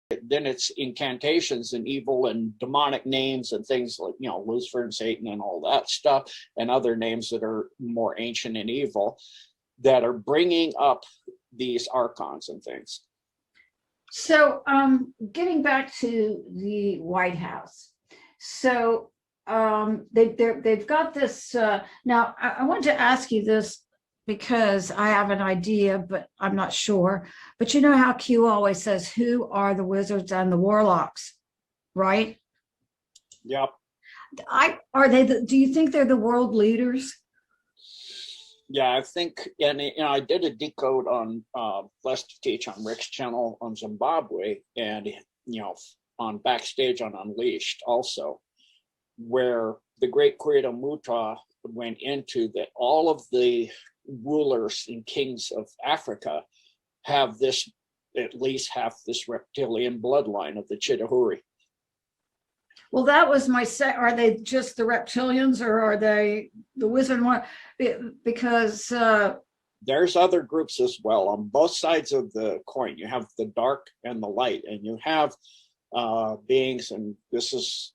then it's incantations and evil and demonic names and things like, you know, Lucifer and Satan and all that stuff, and other names that are more ancient and evil that are bringing up these archons and things. So getting back to the White House. So they've got this, now I wanted to ask you this because I have an idea, but I'm not sure. But you know how Q always says, who are the wizards and the warlocks, right? Yep. Do you think they're the world leaders? Yeah, I think, and you know, I did a decode on Blessed to Teach on Rick's channel on Zimbabwe, and you know, on Backstage on Unleashed also, where the great Creator Muta went into that all of the rulers and kings of Africa have this, at least half this reptilian bloodline of the Chitahuri. Well, that was my set. Are they just the reptilians, or are they the wizard one? Because there's other groups as well on both sides of the coin. You have the dark and the light, and you have beings, and this is,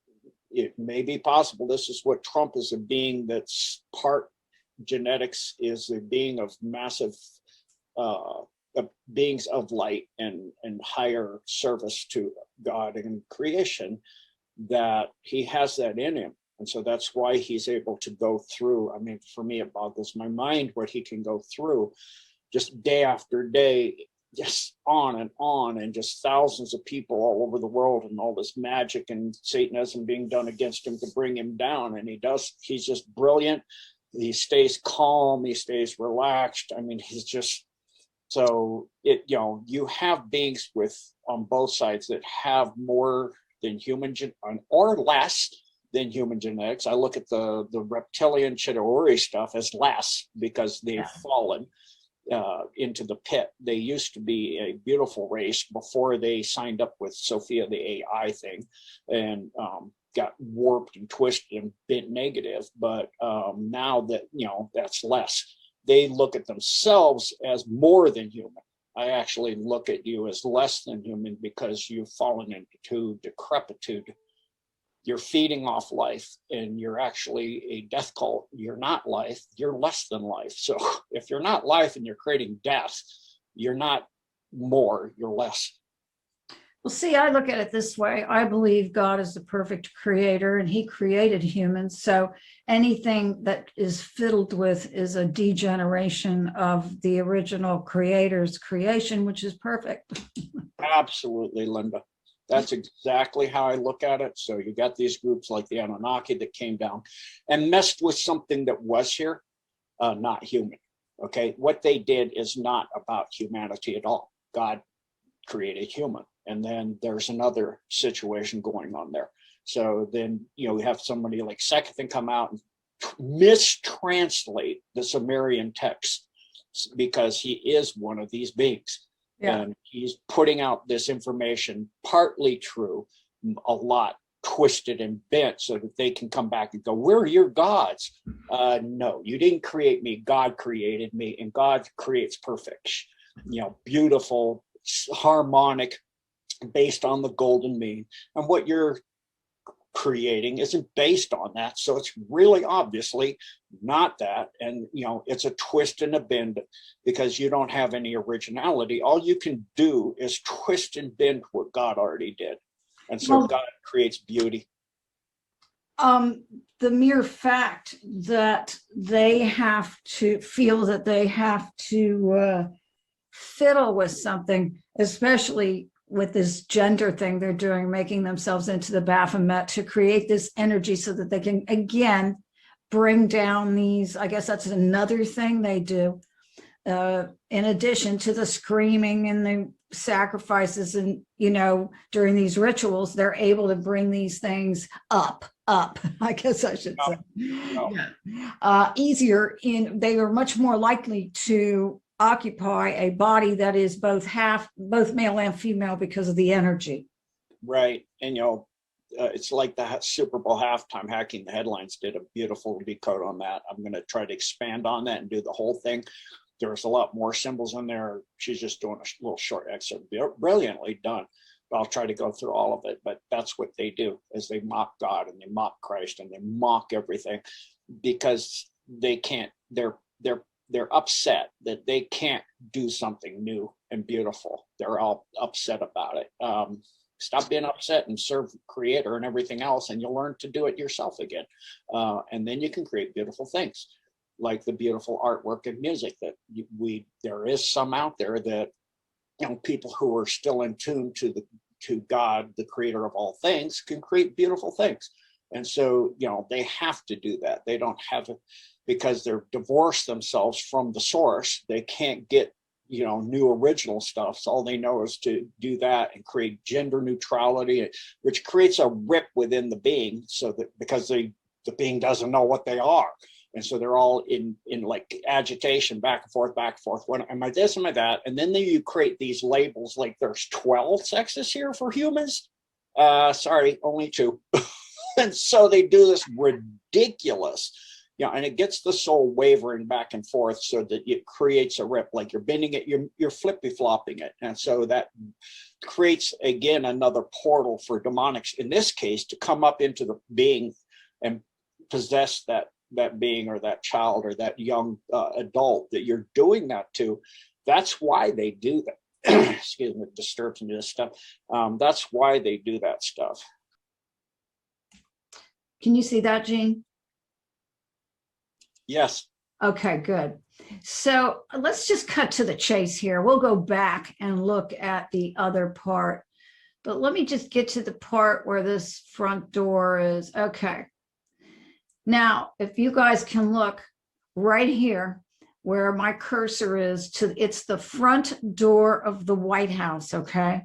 it may be possible, this is what Trump is, a being that's part genetics, is a being of massive beings of light and higher service to God and creation, that he has that in him. And so that's why he's able to go through. I mean, for me, it boggles my mind what he can go through just day after day, just on, and just thousands of people all over the world, and all this magic and Satanism being done against him to bring him down. And he's just brilliant. He stays calm, he stays relaxed. I mean, he's just, so it, you know, you have beings with, on both sides, that have more than human or less than human genetics. I look at the reptilian Chitauri stuff as less because they've fallen into the pit. They used to be a beautiful race before they signed up with Sophia, the AI thing, and got warped and twisted and bent negative. But now that, you know, that's less. They look at themselves as more than human. I actually look at you as less than human because you've fallen into decrepitude. You're feeding off life, and you're actually a death cult. You're not life, you're less than life. So if you're not life and you're creating death, you're not more, you're less. Well, see, I look at it this way. I believe God is the perfect creator, and he created humans. So anything that is fiddled with is a degeneration of the original creator's creation, which is perfect. Absolutely, Linda. That's exactly how I look at it. So you got these groups like the Anunnaki that came down and messed with something that was here, not human. Okay, what they did is not about humanity at all. God created human. And then there's another situation going on there. So then, you know, we have somebody like Sekathan come out and mistranslate the Sumerian text because he is one of these beings. Yeah. And he's putting out this information partly true, a lot twisted and bent, so that they can come back and go, we're your gods. No, you didn't create me. God created me, and God creates perfect, you know, beautiful, harmonic, based on the golden mean. And what you're creating isn't based on that. So it's really obviously not that. And, you know, it's a twist and a bend because you don't have any originality. All you can do is twist and bend what God already did. And so God creates beauty. The mere fact that they have to feel that they have to fiddle with something, especially with this gender thing they're doing, making themselves into the Baphomet to create this energy so that they can, again, bring down these, I guess that's another thing they do. In addition to the screaming and the sacrifices and, you know, during these rituals, they're able to bring these things up, I guess I should say. Yeah. Easier they are much more likely to occupy a body that is both male and female because of the energy. Right. And, you know, it's like the Super Bowl halftime Hacking the Headlines did a beautiful decode on that. I'm going to try to expand on that and do the whole thing. There's a lot more symbols in there. She's just doing a little short excerpt, brilliantly done. I'll try to go through all of it, but that's what they do, is they mock God and they mock Christ and they mock everything, because they can't, they're upset that they can't do something new and beautiful. They're all upset about it. Stop being upset and serve the Creator and everything else, and you'll learn to do it yourself again. And then you can create beautiful things, like the beautiful artwork and music that there is some out there that, you know, people who are still in tune to God, the Creator of all things, can create beautiful things. And so, you know, they have to do that. They don't have it because they're divorced themselves from the source. They can't get, you know, new original stuff. So all they know is to do that and create gender neutrality, which creates a rip within the being, so that because the being doesn't know what they are. And so they're all in like agitation, back and forth, back and forth. What am I this, am I that? And then you create these labels like there's 12 sexes here for humans. Sorry, only 2. And so they do this ridiculous, you know, and it gets the soul wavering back and forth, so that it creates a rip, like you're bending it, you're flippy flopping it. And so that creates, again, another portal for demonics, in this case, to come up into the being and possess that being or that child or that young adult that you're doing that to. That's why they do that. Excuse me, it disturbs me, this stuff. That's why they do that stuff. Can you see that, Gene? Yes. Okay, good. So let's just cut to the chase here. We'll go back and look at the other part, but let me just get to the part where this front door is. Okay. Now, if you guys can look right here where my cursor is, it's the front door of the White House, okay?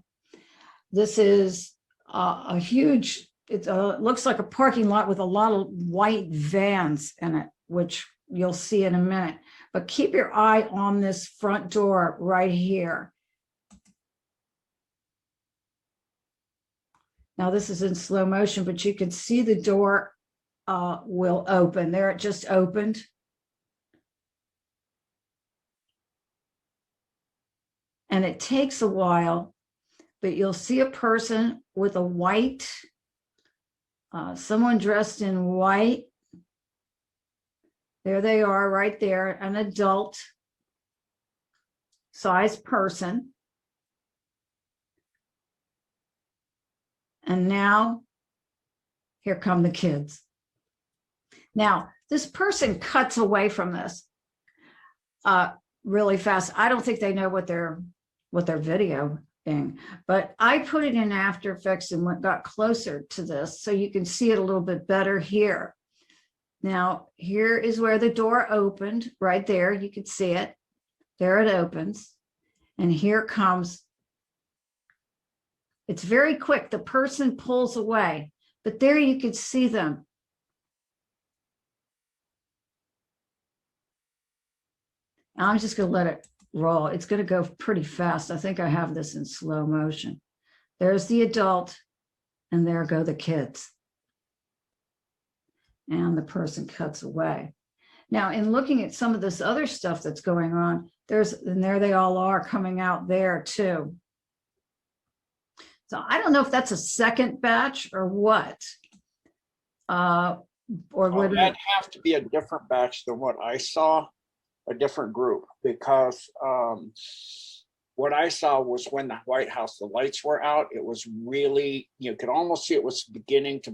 This is a huge, it looks like a parking lot with a lot of white vans in it, which you'll see in a minute. But keep your eye on this front door right here. Now, this is in slow motion, but you can see the door will open. There, it just opened. And it takes a while, but you'll see a person with a white, someone dressed in white. There they are right there, an adult sized person. And now, here come the kids. Now, this person cuts away from this really fast. I don't think they know what they're videoing, but I put it in After Effects and got closer to this so you can see it a little bit better here. Now, here is where the door opened, right there. You can see it. There it opens. And here comes, it's very quick. The person pulls away, but there you can see them. I'm just going to let it roll. It's going to go pretty fast. I think I have this in slow motion. There's the adult, and there go the kids. And the person cuts away. Now, in looking at some of this other stuff that's going on, and there they all are coming out there too. So I don't know if that's a second batch or what. Or would that'd have to be a different batch than what I saw. A different group, because what I saw was when the White House, the lights were out, it was really, you could almost see it was beginning to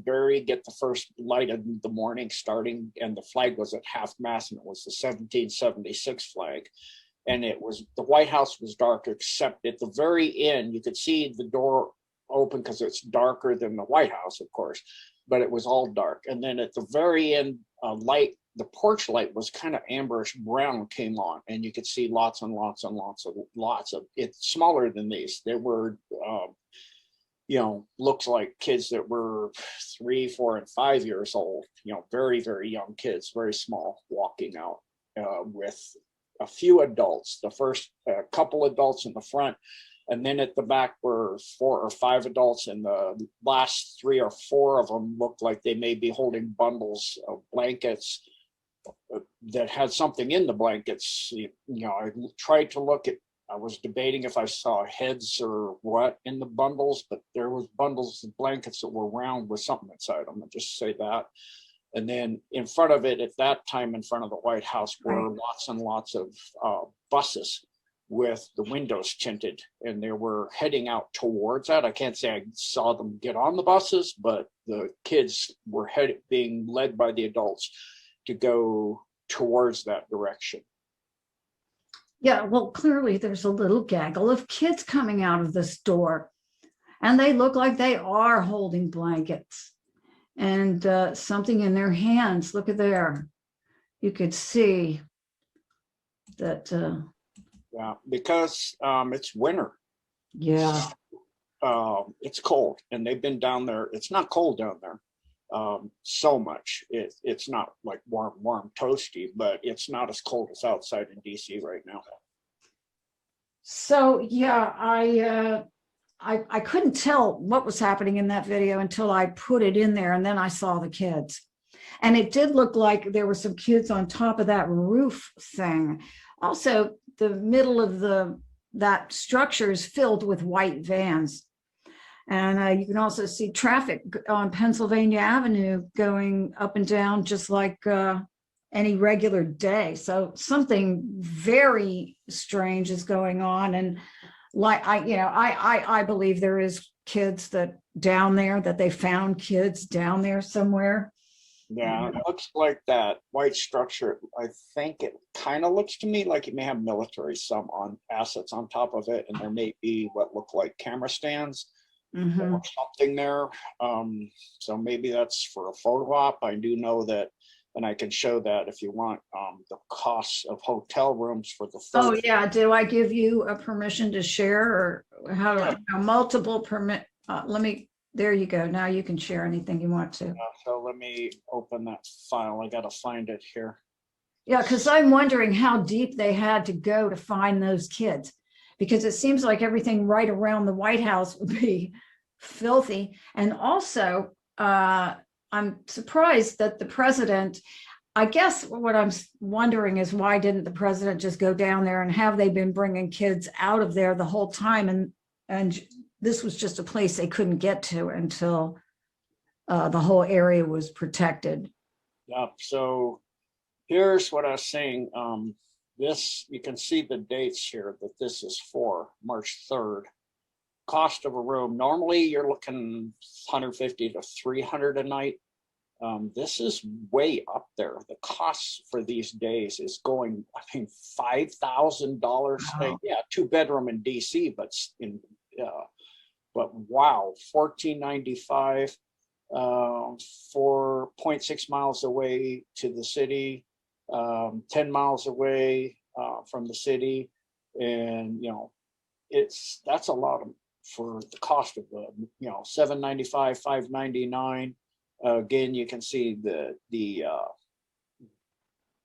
get the first light of the morning starting, and the flag was at half mast, and it was the 1776 flag. And it was, the White House was dark, except at the very end, you could see the door open because it's darker than the White House, of course, but it was all dark. And then at the very end, the porch light was kind of amberish brown came on, and you could see lots and lots and lots of it's smaller than these. There were, you know, looks like kids that were 3, 4, and 5 years old, you know, very, very young kids, very small, walking out with a few adults, the first couple adults in the front. And then at the back were 4 or 5 adults, and the last 3 or 4 of them looked like they may be holding bundles of blankets that had something in the blankets. You know, I tried to look at I was debating if I saw heads or what in the bundles, but there was bundles of blankets that were round with something inside them. I just say that. And then in front of it, at that time, in front of the White House, were lots and lots of buses with the windows tinted, and they were heading out towards that. I can't say I saw them get on the buses, but the kids were being led by the adults to go towards that direction. Yeah, well, clearly there's a little gaggle of kids coming out of this door, and they look like they are holding blankets and something in their hands. Look at there. You could see that. Yeah, because it's winter. Yeah. It's cold, and they've been down there. It's not cold down there so much. It's not like warm, toasty, but it's not as cold as outside in DC right now. So yeah, I couldn't tell what was happening in that video until I put it in there, and then I saw the kids. And it did look like there were some kids on top of that roof thing. Also, the middle of that structure is filled with white vans. And you can also see traffic on Pennsylvania Avenue going up and down just like any regular day. So something very strange is going on. And like I believe there is kids that down there, that they found kids down there somewhere. Yeah, it looks like that white structure. I think it kind of looks to me like it may have military assets on top of it, and there may be what look like camera stands or something there. So maybe that's for a photo op. I do know that, and I can show that if you want, the costs of hotel rooms for the Oh first. yeah, do I give you a permission to share, or how do I, multiple permit? There you go. Now you can share anything you want to. So let me open that file. I got to find it here. Yeah, because I'm wondering how deep they had to go to find those kids, because it seems like everything right around the White House would be filthy. And also, I'm surprised that the president, I guess what I'm wondering is, why didn't the president just go down there, and have they been bringing kids out of there the whole time? And this was just a place they couldn't get to until the whole area was protected. Yep. So here's what I was saying. This, you can see the dates here that this is for March 3rd. Cost of a room. Normally you're looking 150 to 300 a night. This is way up there. The costs for these days is going, I mean, $5,000. Wow. Yeah, 2-bedroom in DC, but wow, $1,495 for 0.6 miles away to the city, 10 miles away from the city, and that's a lot for the cost of the $795, $599. Again, you can see the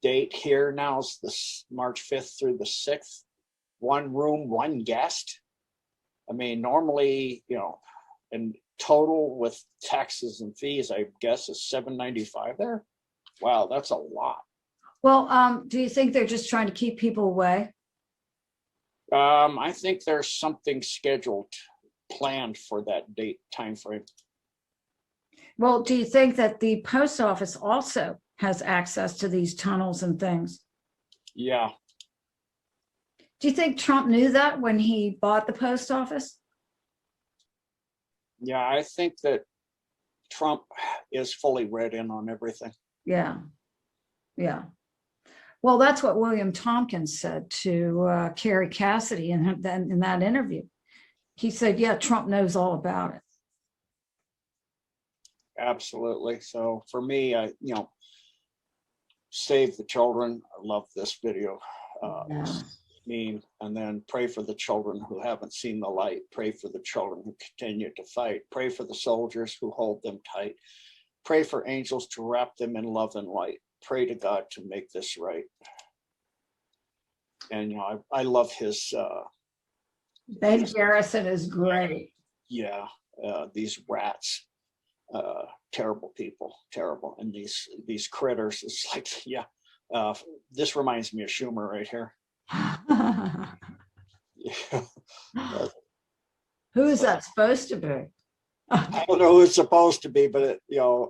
date here now is this March 5th through the 6th. 1 room, 1 guest. I mean, normally, in total with taxes and fees, I guess is $795 there. Wow, that's a lot. Well, do you think they're just trying to keep people away? I think there's something planned for that date time frame. Well, do you think that the post office also has access to these tunnels and things? Yeah. Do you think Trump knew that when he bought the post office? Yeah, I think that Trump is fully read in on everything. Yeah. Yeah. Well, that's what William Tompkins said to Kerry Cassidy in that interview. He said, yeah, Trump knows all about it. Absolutely. So for me, save the children. I love this video. And then pray for the children who haven't seen the light. Pray for the children who continue to fight. Pray for the soldiers who hold them tight. Pray for angels to wrap them in love and light. Pray to God to make this right. And I love his Ben Garrison is great. Yeah, these rats, terrible people, terrible. And these critters, it's like, yeah, this reminds me of Schumer right here. Yeah. But Who is that supposed to be? I don't know who it's supposed to be, but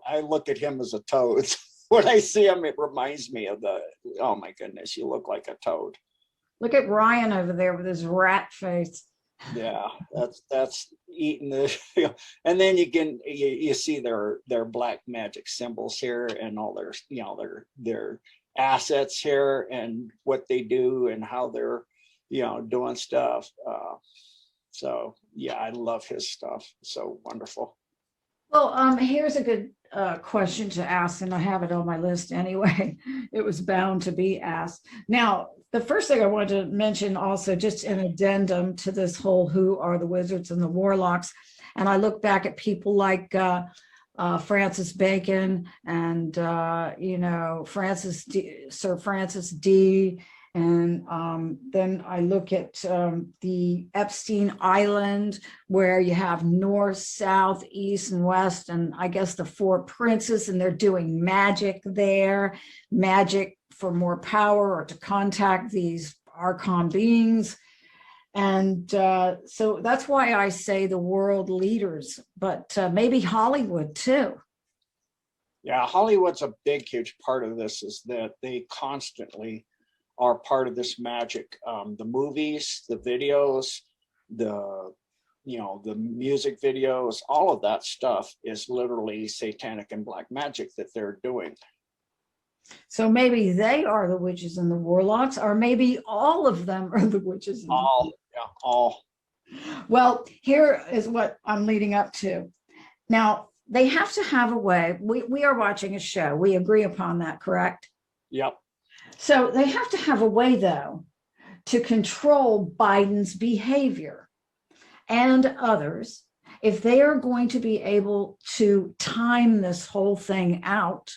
I look at him as a toad. When I see him, it reminds me of oh my goodness, you look like a toad. Look at Ryan over there with his rat face. Yeah, that's eating the, and then you see their black magic symbols here and all their assets here and what they do and how they're doing stuff. So yeah, I love his stuff. So wonderful. Well, here's a good question to ask, and I have it on my list anyway. It was bound to be asked. Now, the first thing I wanted to mention also, just an addendum to this whole who are the wizards and the warlocks. And I look back at people like Francis Bacon and, Sir Francis D. And then I look at the Epstein Island, where you have north, south, east, and west, and I guess the four princes, and they're doing magic there, magic for more power or to contact these archon beings. And so that's why I say the world leaders, but maybe Hollywood too. Yeah, Hollywood's a big, huge part of this, is that they constantly are part of this magic. The movies, the videos, the music videos, all of that stuff is literally satanic and black magic that they're doing. So maybe they are the witches and the warlocks, or maybe all of them are the witches. And all. Well, here is what I'm leading up to. Now, they have to have a way. We are watching a show. We agree upon that, correct? Yep. So they have to have a way, though, to control Biden's behavior and others if they are going to be able to time this whole thing out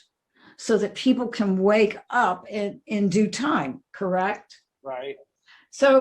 so that people can wake up in due time, correct? Right. So